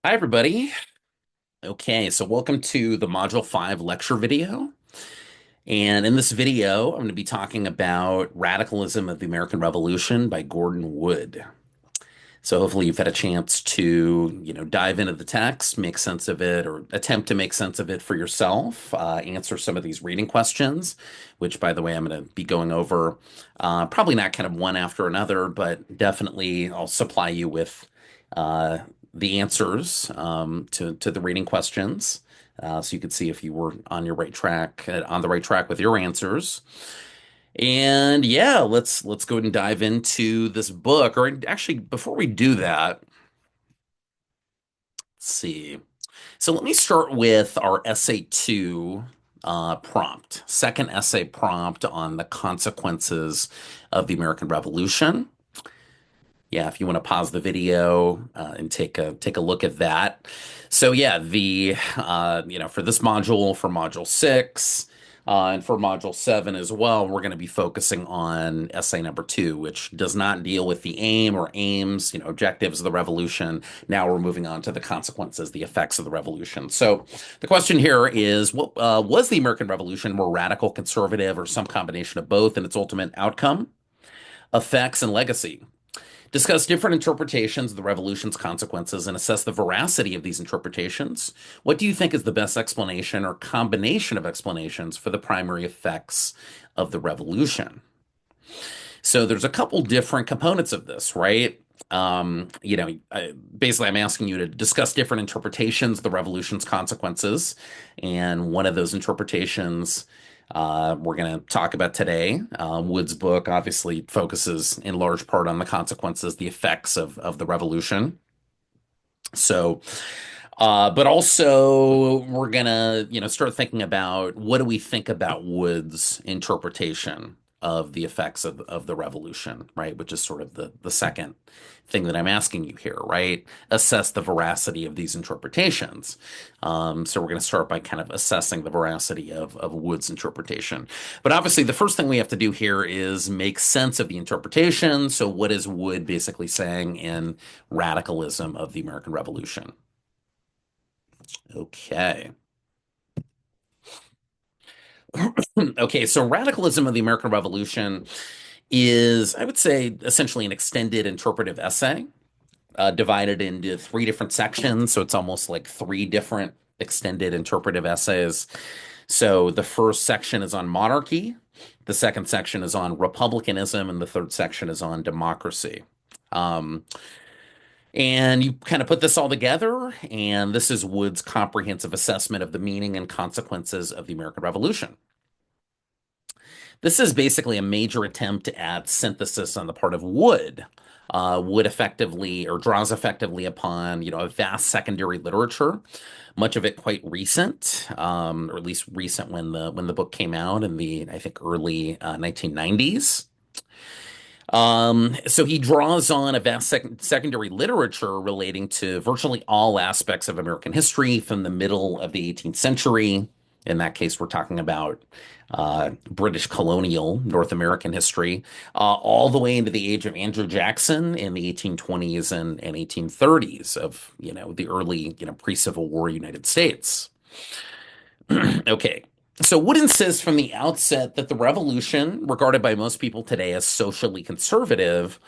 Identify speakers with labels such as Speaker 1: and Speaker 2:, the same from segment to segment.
Speaker 1: Hi, everybody. Okay, so welcome to the Module 5 lecture video. And in this video, I'm going to be talking about Radicalism of the American Revolution by Gordon Wood. So hopefully you've had a chance to, dive into the text, make sense of it, or attempt to make sense of it for yourself, answer some of these reading questions, which, by the way, I'm going to be going over, probably not kind of one after another, but definitely I'll supply you with uh, the answers to the reading questions, so you could see if you were on the right track with your answers. And yeah, let's go ahead and dive into this book. Or actually, before we do that, let's see. So let me start with our essay two prompt, second essay prompt on the consequences of the American Revolution. Yeah, if you want to pause the video and take a look at that. So yeah, the for this module, for module 6, and for module 7 as well, we're going to be focusing on essay number 2, which does not deal with the aim or aims, objectives of the revolution. Now we're moving on to the consequences, the effects of the revolution. So the question here is, what was the American Revolution more radical, conservative, or some combination of both in its ultimate outcome, effects, and legacy? Discuss different interpretations of the revolution's consequences and assess the veracity of these interpretations. What do you think is the best explanation or combination of explanations for the primary effects of the revolution? So there's a couple different components of this, right? Basically, I'm asking you to discuss different interpretations of the revolution's consequences. And one of those interpretations we're going to talk about today. Wood's book obviously focuses in large part on the consequences, the effects of the revolution. So, but also we're gonna, start thinking about what do we think about Wood's interpretation of the effects of the revolution, right? Which is sort of the second thing that I'm asking you here, right? Assess the veracity of these interpretations. So we're going to start by kind of assessing the veracity of Wood's interpretation. But obviously, the first thing we have to do here is make sense of the interpretation. So what is Wood basically saying in Radicalism of the American Revolution? Okay. Okay, so Radicalism of the American Revolution is, I would say, essentially an extended interpretive essay, divided into three different sections. So it's almost like three different extended interpretive essays. So the first section is on monarchy, the second section is on republicanism, and the third section is on democracy. Um, And you kind of put this all together, and this is Wood's comprehensive assessment of the meaning and consequences of the American Revolution. This is basically a major attempt at synthesis on the part of Wood. Wood effectively or draws effectively upon, a vast secondary literature, much of it quite recent, or at least recent when the book came out in the, I think, early 1990s. So he draws on a vast secondary literature relating to virtually all aspects of American history from the middle of the 18th century. In that case, we're talking about British colonial North American history, all the way into the age of Andrew Jackson in the 1820s and 1830s of, the early, pre-Civil War United States. Okay. So Wood insists from the outset that the revolution, regarded by most people today as socially conservative,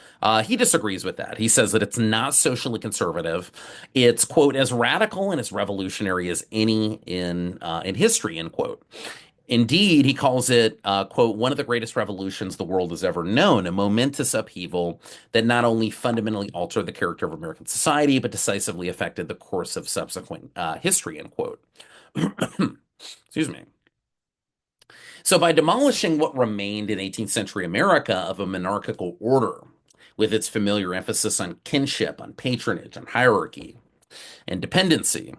Speaker 1: he disagrees with that. He says that it's not socially conservative. It's, quote, as radical and as revolutionary as any in history, end quote. Indeed, he calls it, quote, one of the greatest revolutions the world has ever known, a momentous upheaval that not only fundamentally altered the character of American society, but decisively affected the course of subsequent history, end quote. Excuse me. So, by demolishing what remained in 18th century America of a monarchical order, with its familiar emphasis on kinship, on patronage, on hierarchy, and dependency,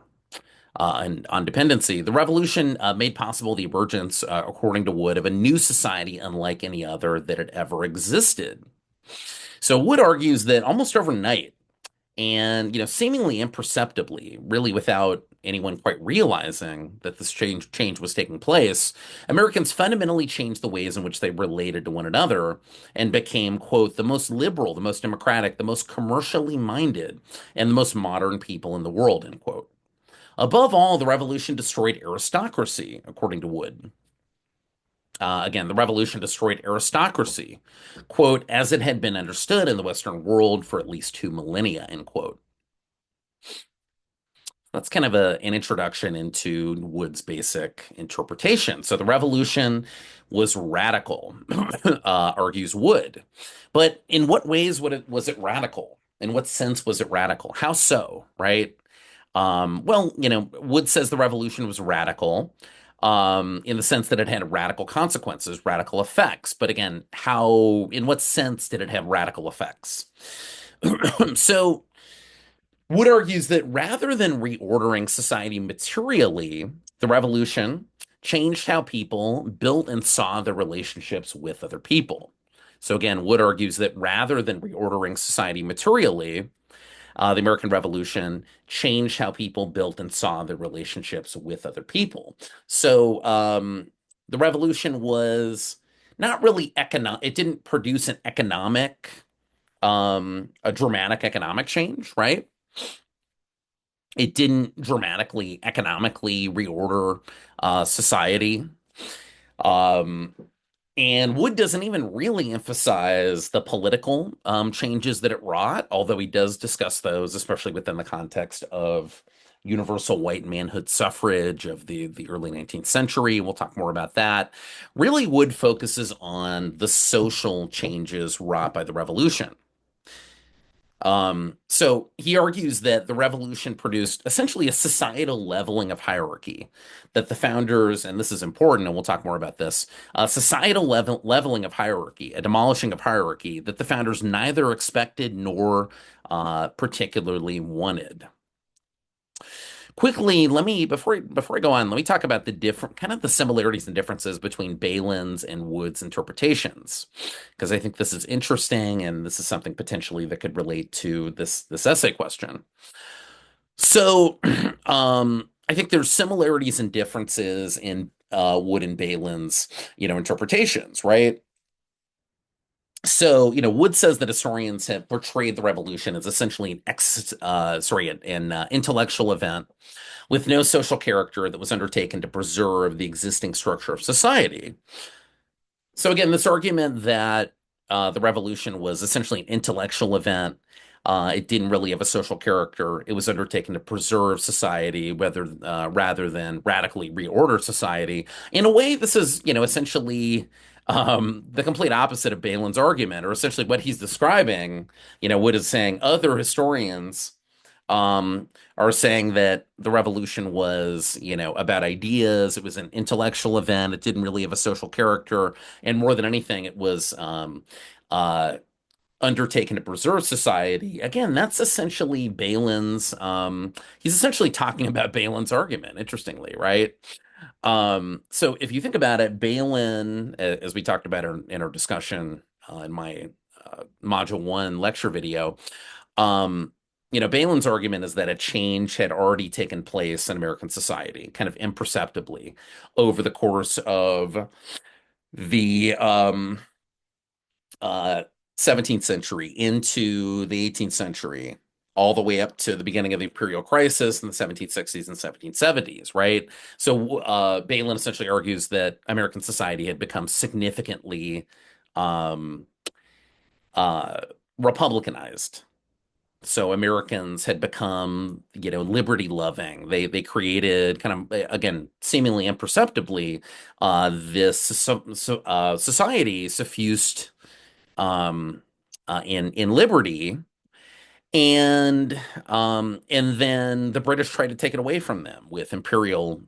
Speaker 1: the revolution made possible the emergence, according to Wood, of a new society unlike any other that had ever existed. So, Wood argues that almost overnight, and seemingly imperceptibly, really without anyone quite realizing that this change was taking place, Americans fundamentally changed the ways in which they related to one another and became, quote, the most liberal, the most democratic, the most commercially minded, and the most modern people in the world, end quote. Above all, the revolution destroyed aristocracy, according to Wood. Again, the revolution destroyed aristocracy, quote, as it had been understood in the Western world for at least 2 millennia, end quote. That's kind of an introduction into Wood's basic interpretation. So the revolution was radical, argues Wood. But in what ways was it radical? In what sense was it radical? How so, right? Well, Wood says the revolution was radical in the sense that it had radical consequences, radical effects. But again, in what sense did it have radical effects? So Wood argues that rather than reordering society materially, the revolution changed how people built and saw their relationships with other people. So again, Wood argues that rather than reordering society materially, the American Revolution changed how people built and saw their relationships with other people. So the revolution was not really economic. It didn't produce a dramatic economic change, right? It didn't dramatically economically reorder society. Um, and Wood doesn't even really emphasize the political changes that it wrought, although he does discuss those, especially within the context of universal white manhood suffrage of the early 19th century. We'll talk more about that. Really, Wood focuses on the social changes wrought by the revolution. So he argues that the revolution produced essentially a societal leveling of hierarchy, that the founders, and this is important, and we'll talk more about this, societal leveling of hierarchy, a demolishing of hierarchy that the founders neither expected nor particularly wanted. Quickly, before I go on, let me talk about the different kind of the similarities and differences between Balin's and Wood's interpretations, because I think this is interesting and this is something potentially that could relate to this essay question. So, I think there's similarities and differences in Wood and Balin's, interpretations, right? So, Wood says that historians have portrayed the revolution as essentially an intellectual event with no social character that was undertaken to preserve the existing structure of society. So again, this argument that the revolution was essentially an intellectual event, it didn't really have a social character. It was undertaken to preserve society, rather than radically reorder society. In a way, this is, essentially the complete opposite of Balin's argument, or essentially what he's describing. Wood is saying other historians are saying that the revolution was, about ideas. It was an intellectual event. It didn't really have a social character, and more than anything, it was uh, undertaken to preserve society. Again, that's essentially Balin's. He's essentially talking about Balin's argument. Interestingly, right? So if you think about it, Balin, as we talked about in our discussion in my Module 1 lecture video, um, Balin's argument is that a change had already taken place in American society, kind of imperceptibly, over the course of the uh, 17th century into the 18th century, all the way up to the beginning of the imperial crisis in the 1760s and 1770s, right? So Balin essentially argues that American society had become significantly um, uh, republicanized. So Americans had become, liberty loving. They created kind of, again, seemingly imperceptibly, this society suffused in liberty, and then the British tried to take it away from them with imperial,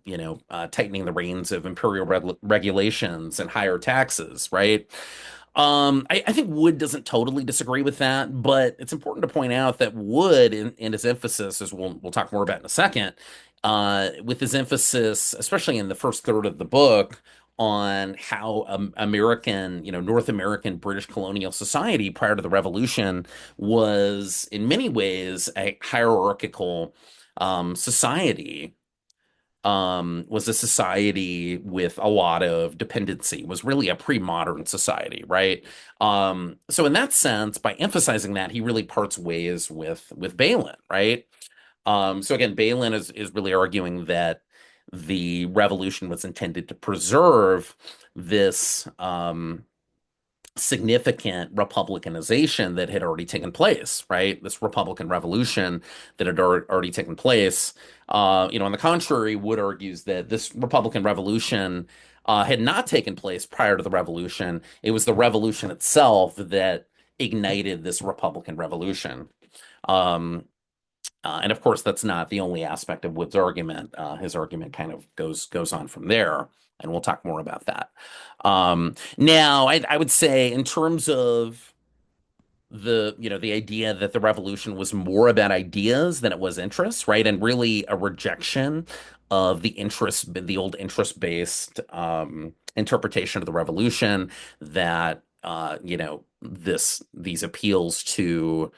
Speaker 1: tightening the reins of imperial regulations and higher taxes, right? I think Wood doesn't totally disagree with that, but it's important to point out that Wood, in his emphasis, as we'll talk more about in a second, with his emphasis, especially in the first third of the book, on how American, North American British colonial society prior to the Revolution was in many ways a hierarchical society. was a society with a lot of dependency, was really a pre-modern society, right? So in that sense, by emphasizing that, he really parts ways with Balin, right? So again, Balin is really arguing that the revolution was intended to preserve this significant republicanization that had already taken place, right? This Republican revolution that had already taken place. On the contrary, Wood argues that this Republican revolution had not taken place prior to the revolution. It was the revolution itself that ignited this Republican revolution. Um, and of course, that's not the only aspect of Wood's argument. His argument kind of goes on from there, and we'll talk more about that. Now, I would say in terms of the idea that the revolution was more about ideas than it was interests, right? And really a rejection of the old interest-based interpretation of the revolution that these appeals to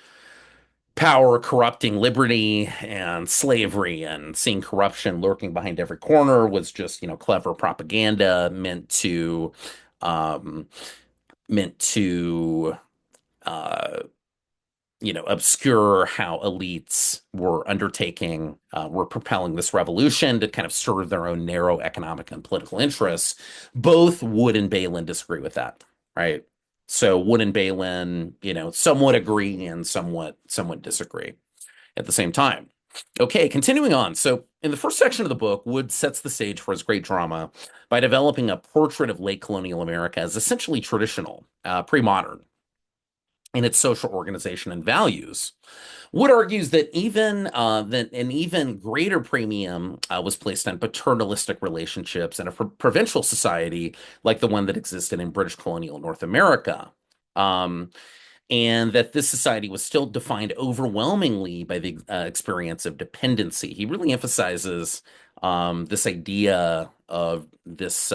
Speaker 1: power corrupting liberty and slavery and seeing corruption lurking behind every corner was just, clever propaganda um, meant to, uh, obscure how elites were propelling this revolution to kind of serve their own narrow economic and political interests. Both Wood and Balin disagree with that, right? So Wood and Balin, somewhat agree and somewhat disagree at the same time. Okay, continuing on. So, in the first section of the book, Wood sets the stage for his great drama by developing a portrait of late colonial America as essentially traditional, pre-modern in its social organization and values. Wood argues that that an even greater premium was placed on paternalistic relationships in a provincial society like the one that existed in British colonial North America. Um, and that this society was still defined overwhelmingly by the experience of dependency. He really emphasizes this idea of this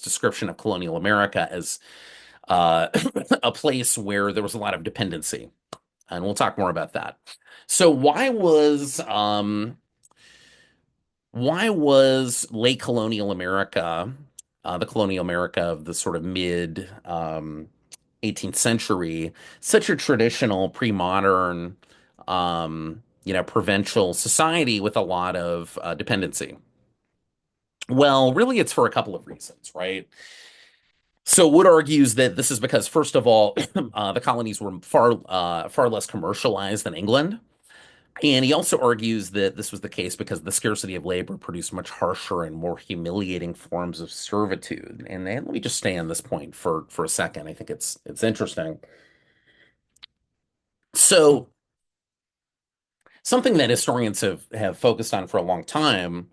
Speaker 1: description of colonial America as uh, a place where there was a lot of dependency, and we'll talk more about that. So, why was late colonial America, the colonial America of the sort of mid 18th century, such a traditional pre-modern, provincial society with a lot of dependency? Well, really, it's for a couple of reasons, right? So Wood argues that this is because, first of all, the colonies were far less commercialized than England. And he also argues that this was the case because the scarcity of labor produced much harsher and more humiliating forms of servitude. And let me just stay on this point for a second. I think it's interesting. So something that historians have focused on for a long time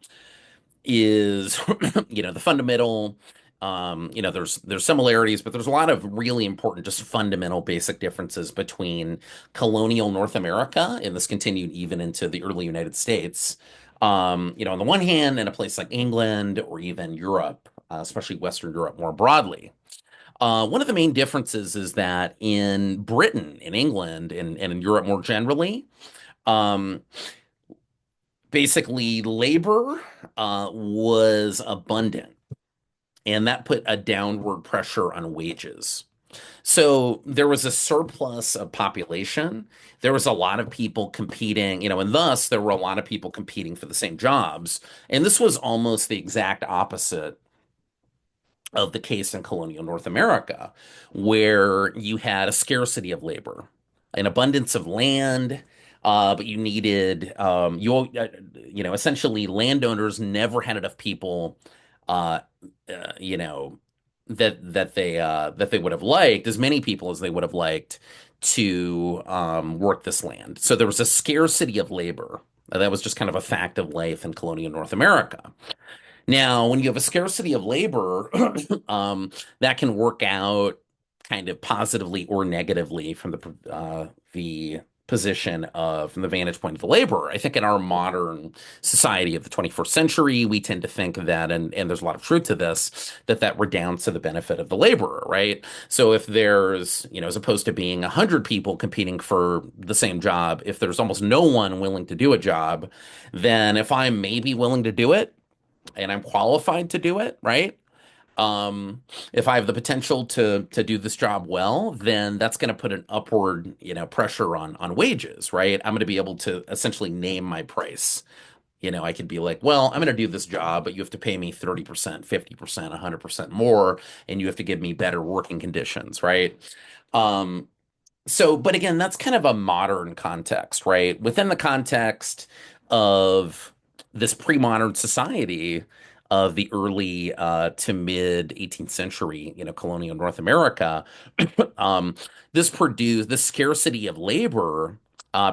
Speaker 1: is the fundamental there's similarities, but there's a lot of really important just fundamental basic differences between colonial North America, and this continued even into the early United States, on the one hand, in a place like England or even Europe, especially Western Europe more broadly. One of the main differences is that in Britain, in England, and in Europe more generally, um, basically labor was abundant, and that put a downward pressure on wages. So there was a surplus of population. There was a lot of people competing, and thus there were a lot of people competing for the same jobs. And this was almost the exact opposite of the case in colonial North America, where you had a scarcity of labor, an abundance of land, but you needed essentially landowners never had enough people, uh, uh, you know, that they would have liked, as many people as they would have liked to work this land. So there was a scarcity of labor. That was just kind of a fact of life in colonial North America. Now, when you have a scarcity of labor, that can work out kind of positively or negatively from the position of from the vantage point of the laborer. I think in our modern society of the 21st century, we tend to think that, and there's a lot of truth to this, that redounds to the benefit of the laborer, right? So if there's, as opposed to being 100 people competing for the same job, if there's almost no one willing to do a job, then if I'm maybe willing to do it and I'm qualified to do it, right? um if I have the potential to do this job well, then that's going to put an upward, pressure on wages, right? I'm going to be able to essentially name my price. I could be like, well, I'm going to do this job, but you have to pay me 30%, 50%, 100% more, and you have to give me better working conditions, right? um but again, that's kind of a modern context, right? Within the context of this pre-modern society of the early to mid 18th century, colonial North America, um, this scarcity of labor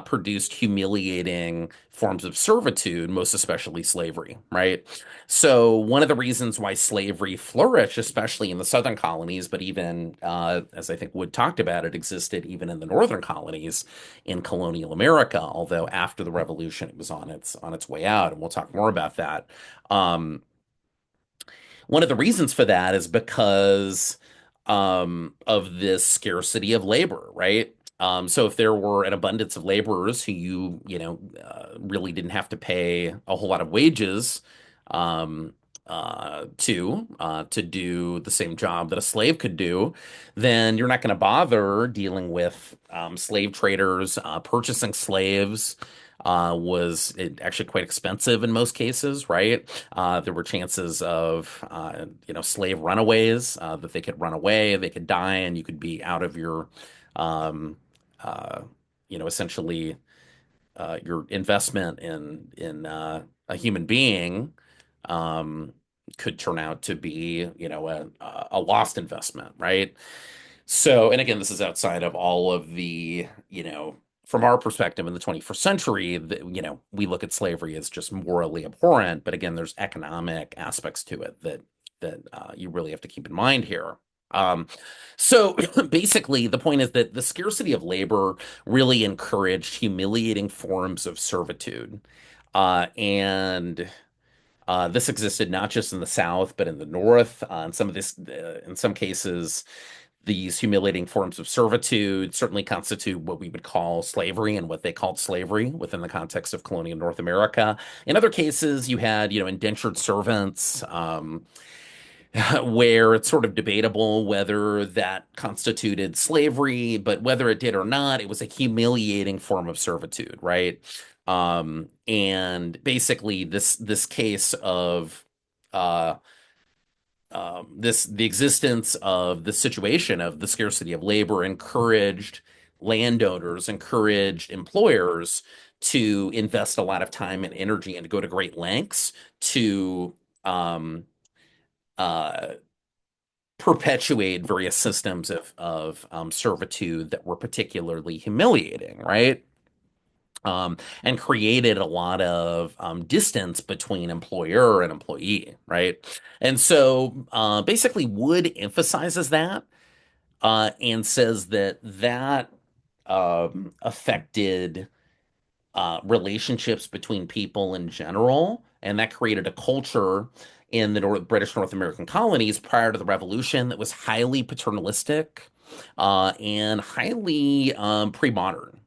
Speaker 1: produced humiliating forms of servitude, most especially slavery, right? So one of the reasons why slavery flourished, especially in the southern colonies, but even as I think Wood talked about, it existed even in the northern colonies in colonial America. Although after the Revolution, it was on its way out, and we'll talk more about that. Um, One of the reasons for that is because of this scarcity of labor, right? So if there were an abundance of laborers who really didn't have to pay a whole lot of wages um, to do the same job that a slave could do, then you're not going to bother dealing with slave traders. Purchasing slaves was actually quite expensive in most cases, right? There were chances of, slave runaways, that they could run away, they could die, and you could be out of um, uh, essentially, your investment in a human being, um, could turn out to be, a lost investment, right? So, and again, this is outside of all of the, from our perspective in the 21st century, we look at slavery as just morally abhorrent, but again, there's economic aspects to it that you really have to keep in mind here. Um, so basically, the point is that the scarcity of labor really encouraged humiliating forms of servitude. And This existed not just in the South, but in the North. In some cases, these humiliating forms of servitude certainly constitute what we would call slavery and what they called slavery within the context of colonial North America. In other cases, you had, indentured servants, where it's sort of debatable whether that constituted slavery, but whether it did or not, it was a humiliating form of servitude, right? And basically, this case of uh, the existence of the situation of the scarcity of labor encouraged landowners, encouraged employers to invest a lot of time and energy and to go to great lengths to um, uh, perpetuate various systems of servitude that were particularly humiliating, right? And created a lot of distance between employer and employee, right? And so basically, Wood emphasizes that and says that affected relationships between people in general, and that created a culture in the British North American colonies prior to the Revolution that was highly paternalistic and highly pre-modern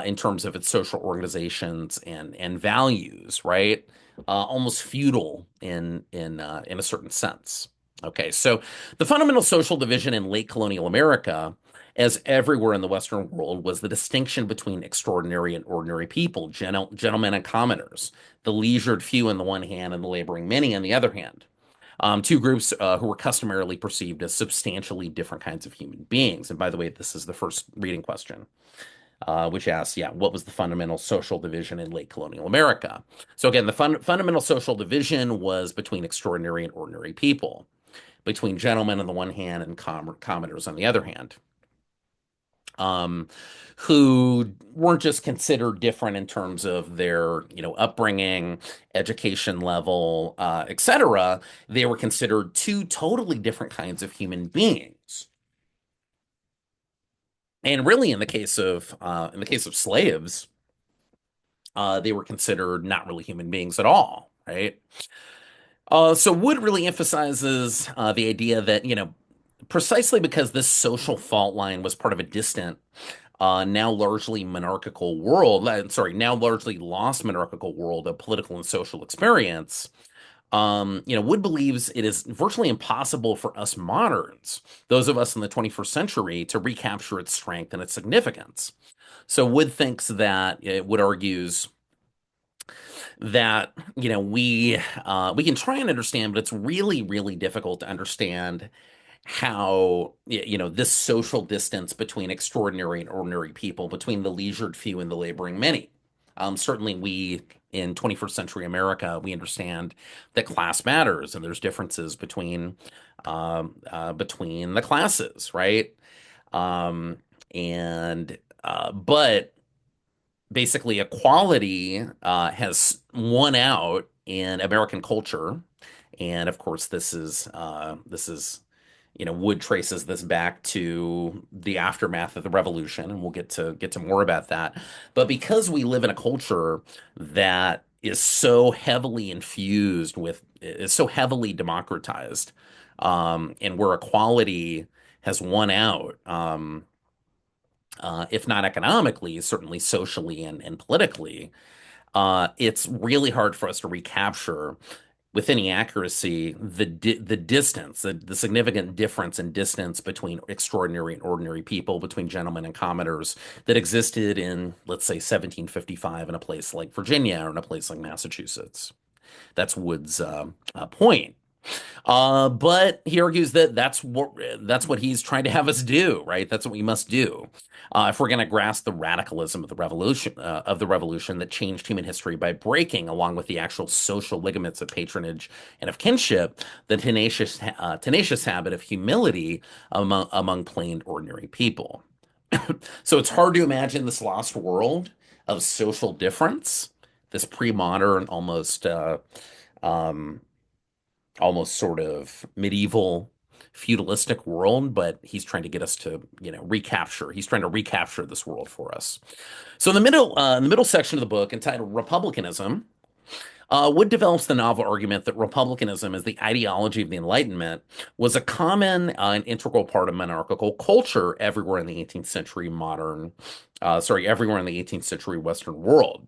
Speaker 1: in terms of its social organizations and values, right? Almost feudal in a certain sense. Okay, so the fundamental social division in late colonial America, as everywhere in the Western world, was the distinction between extraordinary and ordinary people, gentlemen and commoners, the leisured few on the one hand and the laboring many on the other hand. Two groups who were customarily perceived as substantially different kinds of human beings. And by the way, this is the first reading question, which asks, yeah, what was the fundamental social division in late colonial America? So again, the fundamental social division was between extraordinary and ordinary people, between gentlemen on the one hand and commoners on the other hand, um, who weren't just considered different in terms of their, upbringing, education level, etc. They were considered two totally different kinds of human beings. And really, in the case of slaves, they were considered not really human beings at all, right? So Wood really emphasizes the idea that, precisely because this social fault line was part of a distant, now largely monarchical world, now largely lost monarchical world of political and social experience. Wood believes it is virtually impossible for us moderns, those of us in the 21st century, to recapture its strength and its significance. So Wood thinks that Wood argues that we can try and understand, but it's really really difficult to understand how this social distance between extraordinary and ordinary people, between the leisured few and the laboring many. Certainly, we in 21st century America, we understand that class matters and there's differences between the classes, right? Um, and but basically equality has won out in American culture, and of course, this is Wood traces this back to the aftermath of the revolution, and we'll get to more about that. But because we live in a culture that is so heavily democratized, and where equality has won out. If not economically, certainly socially and politically, it's really hard for us to recapture with any accuracy the distance, the significant difference in distance between extraordinary and ordinary people, between gentlemen and commoners that existed in, let's say, 1755 in a place like Virginia or in a place like Massachusetts. That's Wood's point. But he argues that that's what he's trying to have us do, right? That's what we must do if we're going to grasp the radicalism of the revolution that changed human history by breaking, along with the actual social ligaments of patronage and of kinship, the tenacious habit of humility among plain ordinary people. So it's hard to imagine this lost world of social difference, this pre-modern, um, almost sort of medieval feudalistic world, but he's trying to get us to, he's trying to recapture this world for us. So in the middle section of the book entitled Republicanism, Wood develops the novel argument that republicanism as the ideology of the Enlightenment was a common and integral part of monarchical culture everywhere in the 18th century Western world.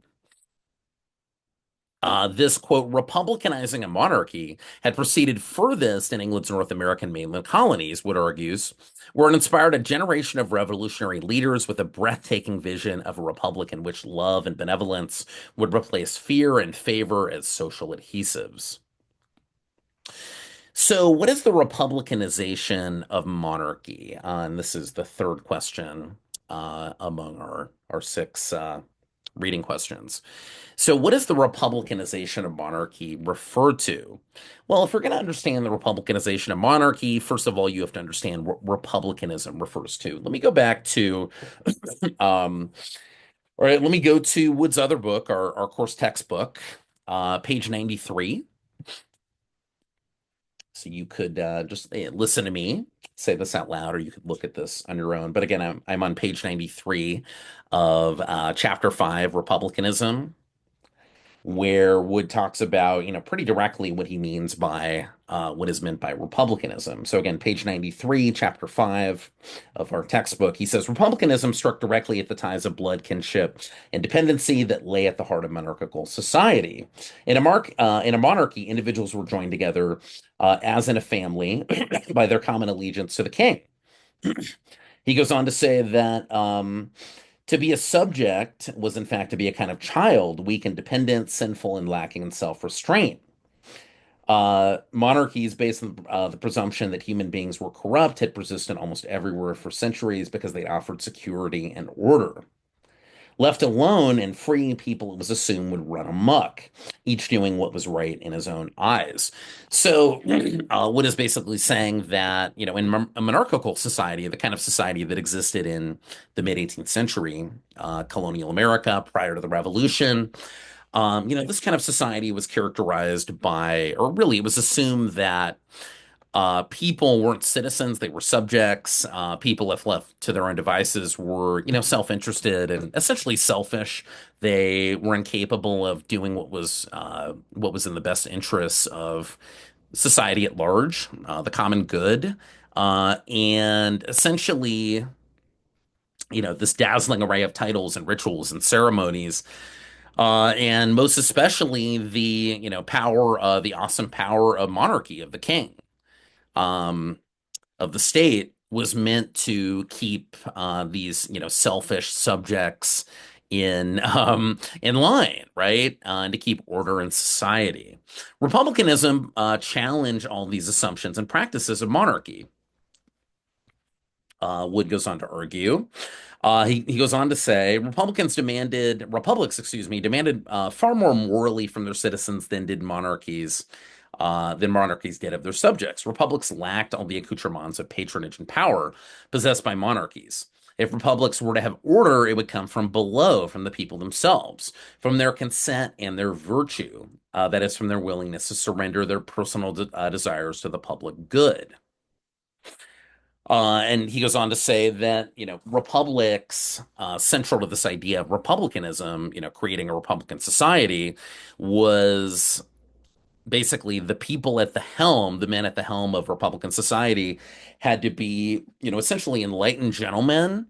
Speaker 1: This quote, republicanizing a monarchy had proceeded furthest in England's North American mainland colonies, Wood argues, where it inspired a generation of revolutionary leaders with a breathtaking vision of a republic in which love and benevolence would replace fear and favor as social adhesives. So, what is the republicanization of monarchy? And this is the third question among our six reading questions. So, what does the republicanization of monarchy refer to? Well, if we're going to understand the republicanization of monarchy, first of all, you have to understand what republicanism refers to. Let me go back to, um, all right, let me go to Wood's other book, our course textbook, page 93. So you could just listen to me say this out loud, or you could look at this on your own. But again, I'm on page 93 of chapter 5, Republicanism, where Wood talks about, pretty directly what he means by what is meant by republicanism. So again, page 93, chapter 5 of our textbook, he says, Republicanism struck directly at the ties of blood, kinship, and dependency that lay at the heart of monarchical society. In a monarchy, individuals were joined together as in a family by their common allegiance to the king. He goes on to say that to be a subject was, in fact, to be a kind of child, weak and dependent, sinful and lacking in self-restraint. Monarchies based on the presumption that human beings were corrupt had persisted almost everywhere for centuries because they offered security and order. Left alone and free, people, it was assumed, would run amok, each doing what was right in his own eyes. So, Wood is basically saying that, in a monarchical society, the kind of society that existed in the mid 18th century, colonial America prior to the Revolution, this kind of society was characterized by, or really, it was assumed that People weren't citizens, they were subjects. People, if left to their own devices, were, self-interested and essentially selfish. They were incapable of doing what was in the best interests of society at large, the common good. And essentially, this dazzling array of titles and rituals and ceremonies, and most especially the awesome power of monarchy, of the king, um, of the state, was meant to keep these, selfish subjects in line, right? And to keep order in society. Republicanism challenged all these assumptions and practices of monarchy. Wood goes on to argue. He goes on to say republics, excuse me, demanded far more morally from their citizens than monarchies did of their subjects. Republics lacked all the accoutrements of patronage and power possessed by monarchies. If republics were to have order, it would come from below, from the people themselves, from their consent and their virtue, that is, from their willingness to surrender their personal desires to the public good. And he goes on to say that, republics, central to this idea of republicanism, creating a republican society, was basically the people at the helm, the men at the helm of republican society, had to be, essentially enlightened gentlemen,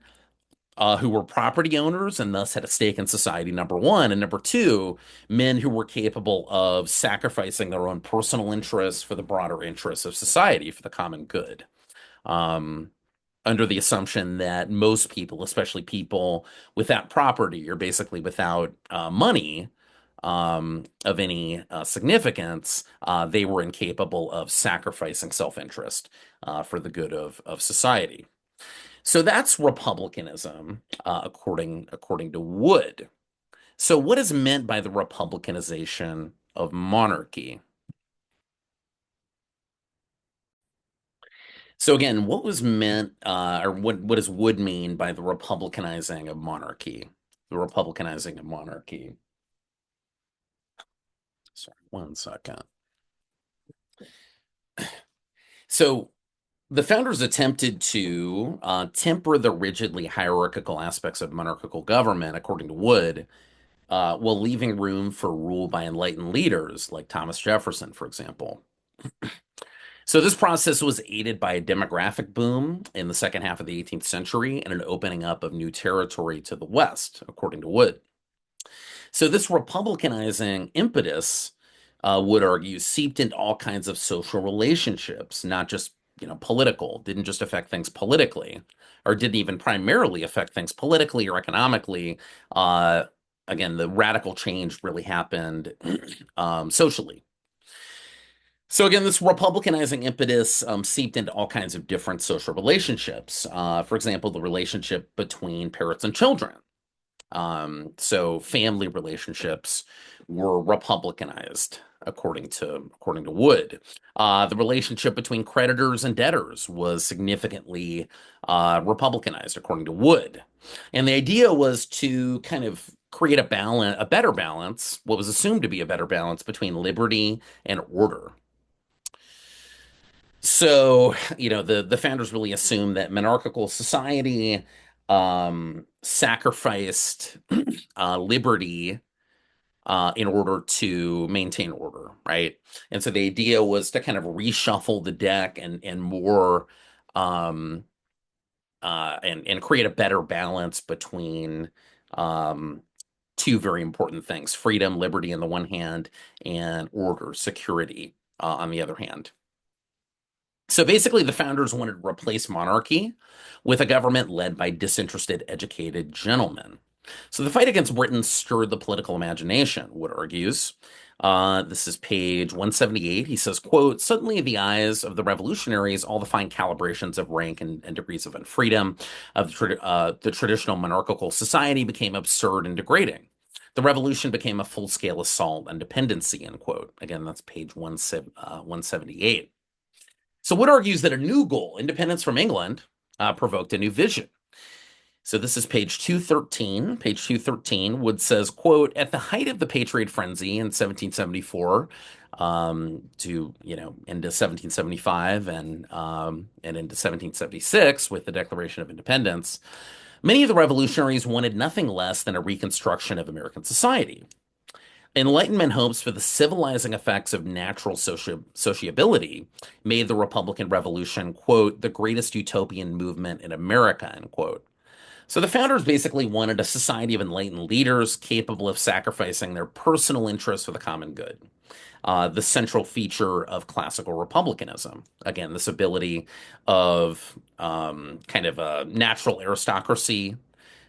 Speaker 1: who were property owners and thus had a stake in society, number one. And number two, men who were capable of sacrificing their own personal interests for the broader interests of society, for the common good. Um, Under the assumption that most people, especially people without property or basically without money of any significance, they were incapable of sacrificing self-interest for the good of society. So that's republicanism, according to Wood. So what is meant by the republicanization of monarchy? So again, what was meant, or what does Wood mean by the republicanizing of monarchy? The republicanizing of monarchy. Sorry, one second. So the founders attempted to temper the rigidly hierarchical aspects of monarchical government, according to Wood, while leaving room for rule by enlightened leaders like Thomas Jefferson, for example. So this process was aided by a demographic boom in the second half of the 18th century and an opening up of new territory to the West, according to Wood. So this republicanizing impetus, Wood argues, seeped into all kinds of social relationships, not just, political, didn't just affect things politically, or didn't even primarily affect things politically or economically. Uh, Again, the radical change really happened socially. So again, this republicanizing impetus seeped into all kinds of different social relationships. For example, the relationship between parents and children. So family relationships were republicanized, according to Wood. The relationship between creditors and debtors was significantly republicanized, according to Wood. And the idea was to kind of create a better balance, what was assumed to be a better balance between liberty and order. So, the founders really assumed that monarchical society sacrificed liberty in order to maintain order, right? And so the idea was to kind of reshuffle the deck and more um, and create a better balance between um, two very important things: freedom, liberty on the one hand, and order, security on the other hand. So basically, the founders wanted to replace monarchy with a government led by disinterested, educated gentlemen. So the fight against Britain stirred the political imagination, Wood argues. This is page 178. He says, quote, suddenly in the eyes of the revolutionaries, all the fine calibrations of rank and degrees of unfreedom of the traditional monarchical society became absurd and degrading. The revolution became a full-scale assault on dependency, end quote. Again, that's page 178. So Wood argues that a new goal, independence from England, provoked a new vision. So this is page 213. Page 213, Wood says, quote, at the height of the Patriot Frenzy in 1774, to, into 1775 and into 1776 with the Declaration of Independence, many of the revolutionaries wanted nothing less than a reconstruction of American society. Enlightenment hopes for the civilizing effects of natural sociability made the Republican Revolution, quote, the greatest utopian movement in America, end quote. So the founders basically wanted a society of enlightened leaders capable of sacrificing their personal interests for the common good. The central feature of classical republicanism. Again, this ability of kind of a natural aristocracy,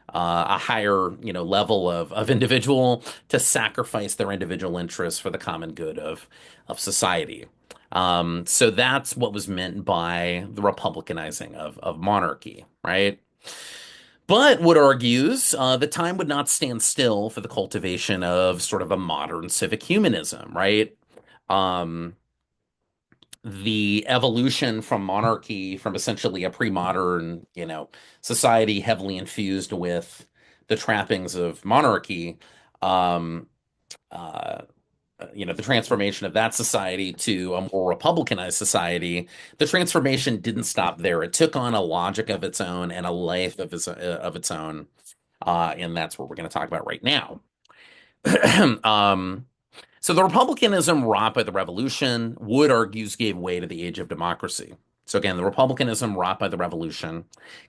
Speaker 1: a higher, level of individual to sacrifice their individual interests for the common good of society. So that's what was meant by the republicanizing of monarchy, right? But Wood argues the time would not stand still for the cultivation of sort of a modern civic humanism, right? Um, the evolution from monarchy, from essentially a pre-modern, society heavily infused with the trappings of monarchy, um, uh, the transformation of that society to a more republicanized society, the transformation didn't stop there. It took on a logic of its own and a life of its own, and that's what we're going to talk about right now. um, so the republicanism wrought by the revolution, Wood argues, gave way to the age of democracy. So again, the republicanism wrought by the revolution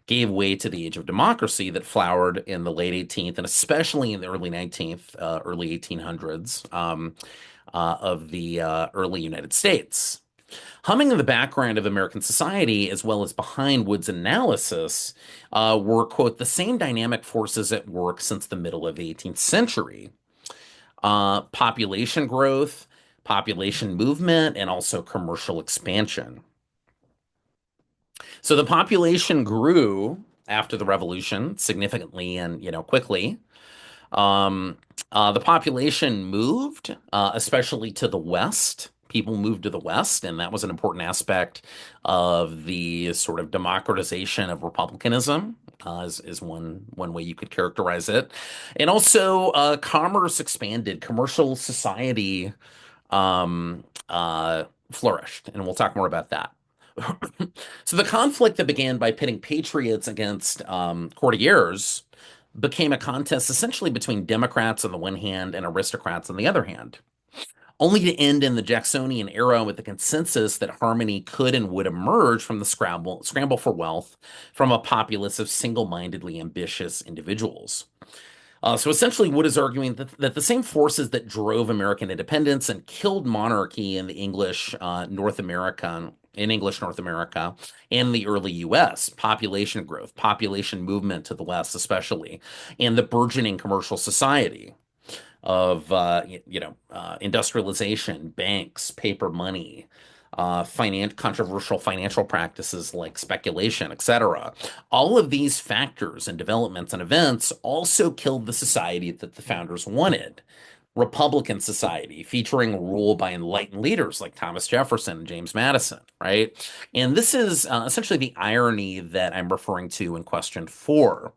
Speaker 1: gave way to the age of democracy that flowered in the late 18th and especially in the early 19th, early 1800s of the early United States. Humming in the background of American society, as well as behind Wood's analysis, were, quote, the same dynamic forces at work since the middle of the 18th century. Population growth, population movement, and also commercial expansion. So the population grew after the revolution significantly and quickly. Um, the population moved, especially to the west. People moved to the west, and that was an important aspect of the sort of democratization of republicanism, is one way you could characterize it. And also, commerce expanded, commercial society flourished, and we'll talk more about that. So the conflict that began by pitting patriots against courtiers became a contest essentially between Democrats on the one hand and aristocrats on the other hand, only to end in the Jacksonian era with the consensus that harmony could and would emerge from the scramble for wealth from a populace of single-mindedly ambitious individuals. So essentially, Wood is arguing that the same forces that drove American independence and killed monarchy in the English North America and the early U.S., population growth, population movement to the West, especially, and the burgeoning commercial society of industrialization, banks, paper money, controversial financial practices like speculation, etc. All of these factors and developments and events also killed the society that the founders wanted. Republican society featuring rule by enlightened leaders like Thomas Jefferson and James Madison, right? And this is essentially the irony that I'm referring to in question four.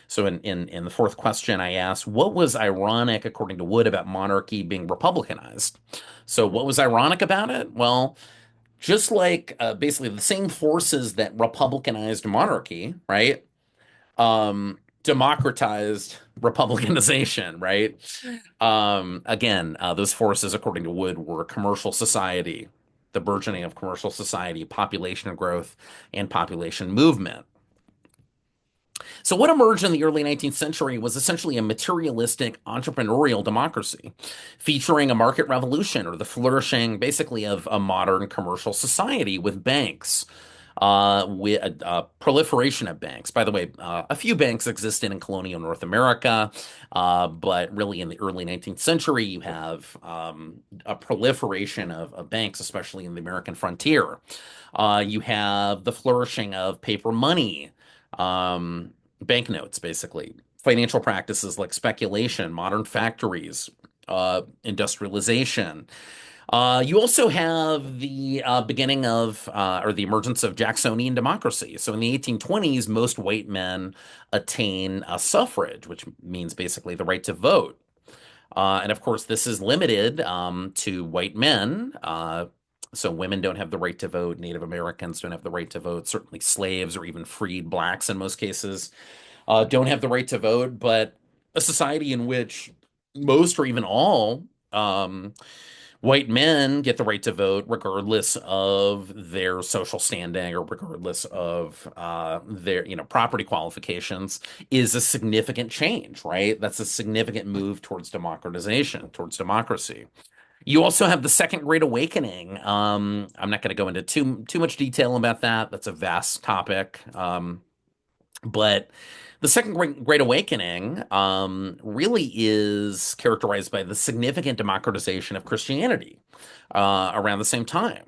Speaker 1: So in the fourth question, I asked, what was ironic, according to Wood, about monarchy being republicanized? So what was ironic about it? Well, just like basically the same forces that republicanized monarchy, right? Democratized republicanization, right? Again, those forces, according to Wood, were commercial society, the burgeoning of commercial society, population growth, and population movement. So, what emerged in the early 19th century was essentially a materialistic entrepreneurial democracy, featuring a market revolution or the flourishing, basically, of a modern commercial society with banks, with a proliferation of banks. By the way, a few banks existed in colonial North America, but really in the early 19th century, you have a proliferation of banks, especially in the American frontier. You have the flourishing of paper money, banknotes, basically, financial practices like speculation, modern factories, industrialization. You also have the beginning of or the emergence of Jacksonian democracy. So in the 1820s, most white men attain suffrage, which means basically the right to vote. And of course, this is limited to white men. So women don't have the right to vote. Native Americans don't have the right to vote. Certainly slaves or even freed blacks in most cases don't have the right to vote. But a society in which most or even all white men get the right to vote regardless of their social standing or regardless of their property qualifications is a significant change, right? That's a significant move towards democratization, towards democracy. You also have the Second Great Awakening. I'm not going to go into too much detail about that. That's a vast topic. But the Second Great Awakening really is characterized by the significant democratization of Christianity around the same time.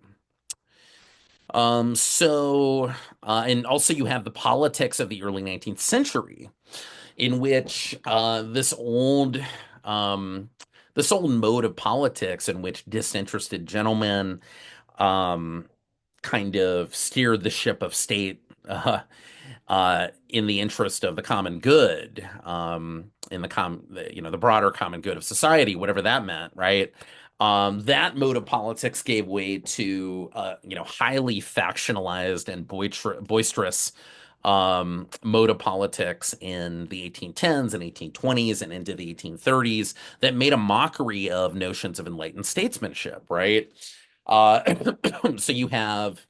Speaker 1: And also you have the politics of the early 19th century, in which um, this old mode of politics in which disinterested gentlemen um, kind of steered the ship of state in the interest of the common good, in the broader common good of society, whatever that meant, right? That mode of politics gave way to highly factionalized and boisterous mode of politics in the 1810s and 1820s and into the 1830s that made a mockery of notions of enlightened statesmanship, right? So you have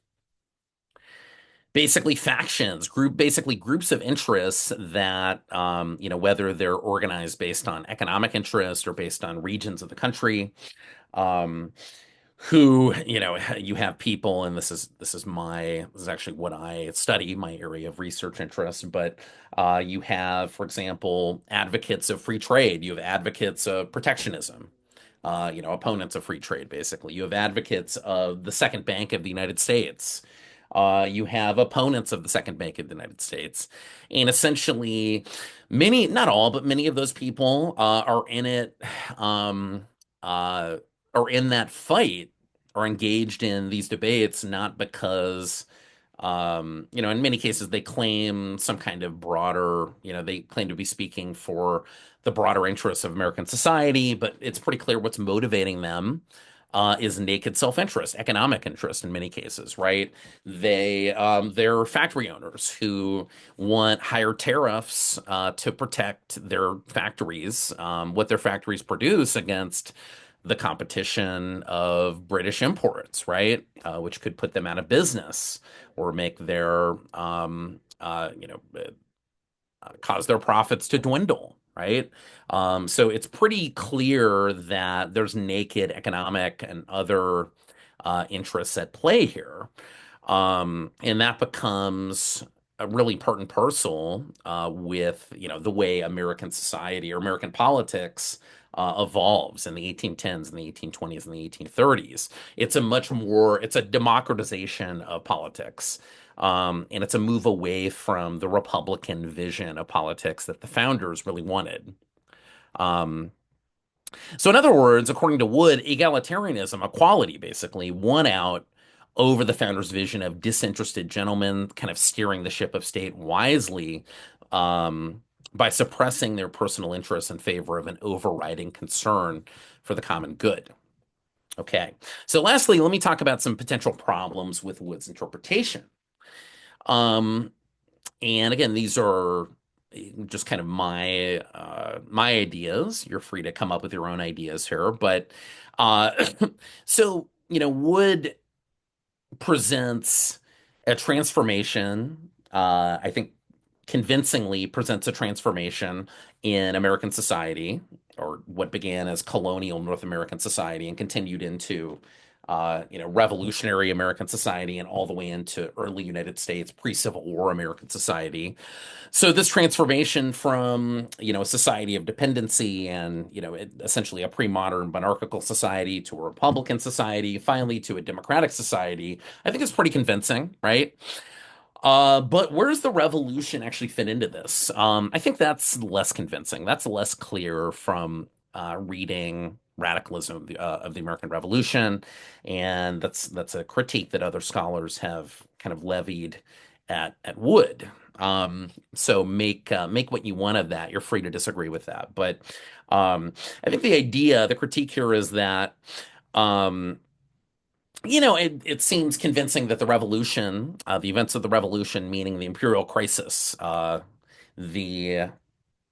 Speaker 1: basically factions, basically groups of interests that, whether they're organized based on economic interest or based on regions of the country, um, who, you have people, and this is actually what I study, my area of research interest, but you have, for example, advocates of free trade, you have advocates of protectionism. Opponents of free trade, basically. You have advocates of the Second Bank of the United States. You have opponents of the Second Bank of the United States. And essentially, many, not all, but many of those people are in it, uh, are in that fight, are engaged in these debates, not because, in many cases, they claim some kind of broader, they claim to be speaking for the broader interests of American society, but it's pretty clear what's motivating them is naked self-interest, economic interest in many cases, right? They're factory owners who want higher tariffs to protect their factories, what their factories produce against the competition of British imports, right? Which could put them out of business or make their, cause their profits to dwindle, right? So it's pretty clear that there's naked economic and other interests at play here. And that becomes a really part and parcel with, the way American society or American politics evolves in the 1810s and the 1820s and the 1830s. It's a democratization of politics. And it's a move away from the Republican vision of politics that the founders really wanted. Um, so, in other words, according to Wood, egalitarianism, equality, basically, won out over the founders' vision of disinterested gentlemen kind of steering the ship of state wisely by suppressing their personal interests in favor of an overriding concern for the common good. Okay. So, lastly, let me talk about some potential problems with Wood's interpretation. Um, and again, these are just kind of my ideas. You're free to come up with your own ideas here, but uh, so Wood presents a transformation. I think convincingly presents a transformation in American society, or what began as colonial North American society and continued into revolutionary American society and all the way into early United States pre-Civil War American society. So this transformation from, a society of dependency and, essentially a pre-modern monarchical society to a republican society, finally to a democratic society, I think is pretty convincing, right? But where does the revolution actually fit into this? I think that's less convincing. That's less clear from reading radicalism of the American Revolution, and that's a critique that other scholars have kind of levied at Wood. So make what you want of that. You're free to disagree with that, but I think the critique here is that um, it seems convincing that the revolution, the events of the revolution, meaning the imperial crisis, the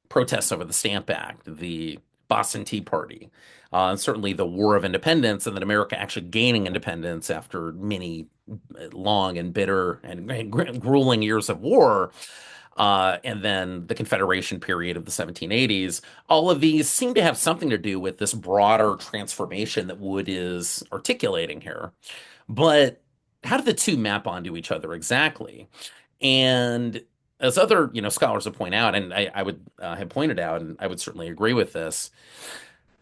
Speaker 1: protests over the Stamp Act, the Boston Tea Party, and certainly the War of Independence, and then America actually gaining independence after many long and bitter and grueling years of war, and then the Confederation period of the 1780s. All of these seem to have something to do with this broader transformation that Wood is articulating here. But how do the two map onto each other exactly? And as other, scholars have pointed out, and I would have pointed out, and I would certainly agree with this,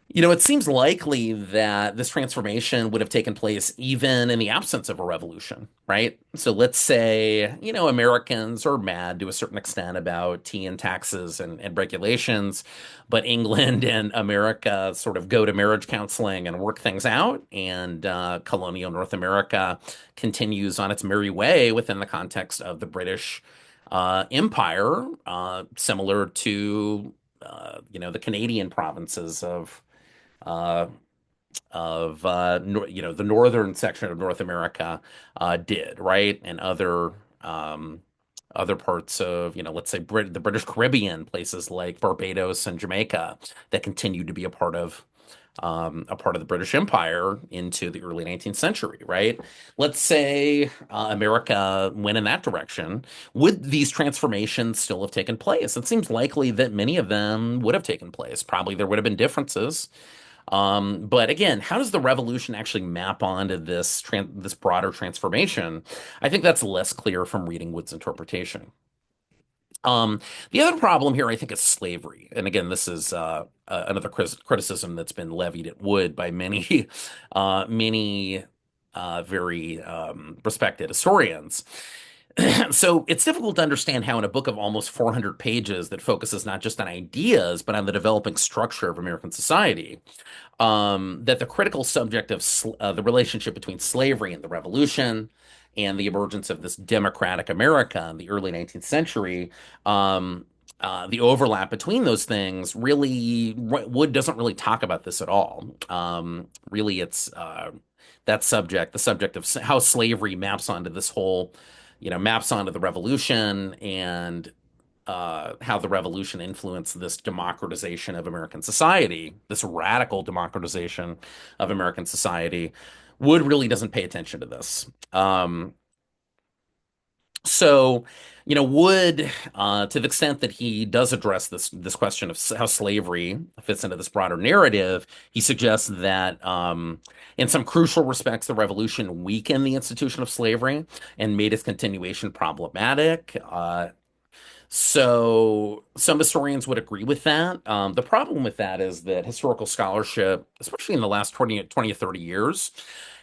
Speaker 1: it seems likely that this transformation would have taken place even in the absence of a revolution, right? So let's say, Americans are mad to a certain extent about tea and taxes and regulations, but England and America sort of go to marriage counseling and work things out, and colonial North America continues on its merry way within the context of the British Empire, similar to, the Canadian provinces uh, the northern section of North America did, right? And other parts of, let's say the British Caribbean, places like Barbados and Jamaica that continued to be a part of the British Empire into the early 19th century, right? Let's say America went in that direction. Would these transformations still have taken place? It seems likely that many of them would have taken place. Probably there would have been differences. But again, how does the revolution actually map onto this broader transformation? I think that's less clear from reading Wood's interpretation. Um, the other problem here, I think, is slavery. And again, this is another criticism that's been levied at Wood by many, many very respected historians. So it's difficult to understand how, in a book of almost 400 pages that focuses not just on ideas, but on the developing structure of American society, that the critical subject of the relationship between slavery and the Revolution and the emergence of this democratic America in the early 19th century, the overlap between those things really, Wood doesn't really talk about this at all. Really, it's that subject, the subject of how slavery maps onto this whole, maps onto the Revolution, and how the revolution influenced this democratization of American society, this radical democratization of American society. Wood really doesn't pay attention to this. So, Wood, to the extent that he does address this question of how slavery fits into this broader narrative, he suggests that in some crucial respects, the revolution weakened the institution of slavery and made its continuation problematic. So some historians would agree with that. The problem with that is that historical scholarship, especially in the last 20 or 30 years,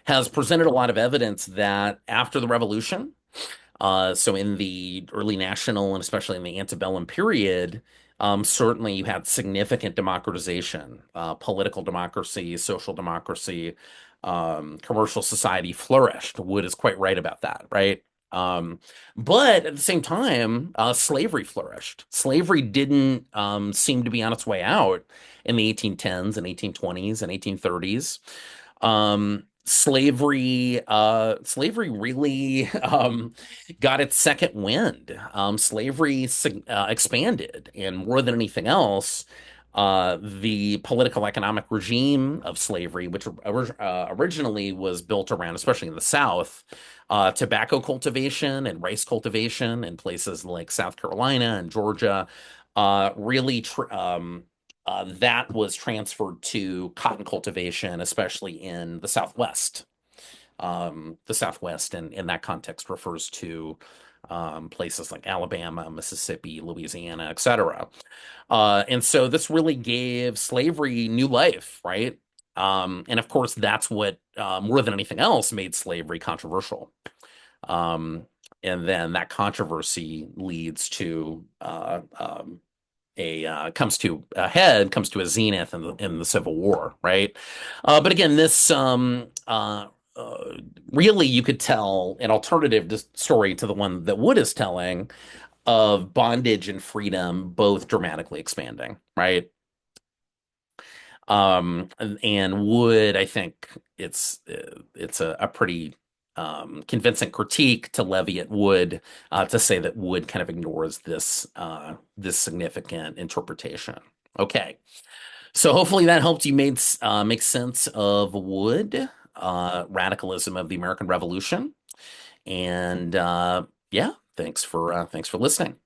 Speaker 1: has presented a lot of evidence that after the revolution, so in the early national and especially in the antebellum period, certainly you had significant democratization, political democracy, social democracy, commercial society flourished. Wood is quite right about that, right? Um, but at the same time, slavery flourished. Slavery didn't seem to be on its way out in the 1810s and 1820s and 1830s. Slavery really got its second wind. Slavery expanded, and more than anything else, the political economic regime of slavery, which originally was built around, especially in the South, tobacco cultivation and rice cultivation in places like South Carolina and Georgia, really that was transferred to cotton cultivation, especially in the Southwest. The Southwest, and in that context, refers to places like Alabama, Mississippi, Louisiana, etc. And so this really gave slavery new life, right? And of course, that's what, more than anything else, made slavery controversial. Um, and then that controversy leads to comes to a head, comes to a zenith in the Civil War, right? But again, this uh, really you could tell an alternative story to the one that Wood is telling of bondage and freedom both dramatically expanding, right? And Wood, I think it's a pretty convincing critique to levy at Wood to say that Wood kind of ignores this significant interpretation. Okay, so hopefully that helped you make sense of Wood, radicalism of the American Revolution, and yeah, thanks for listening.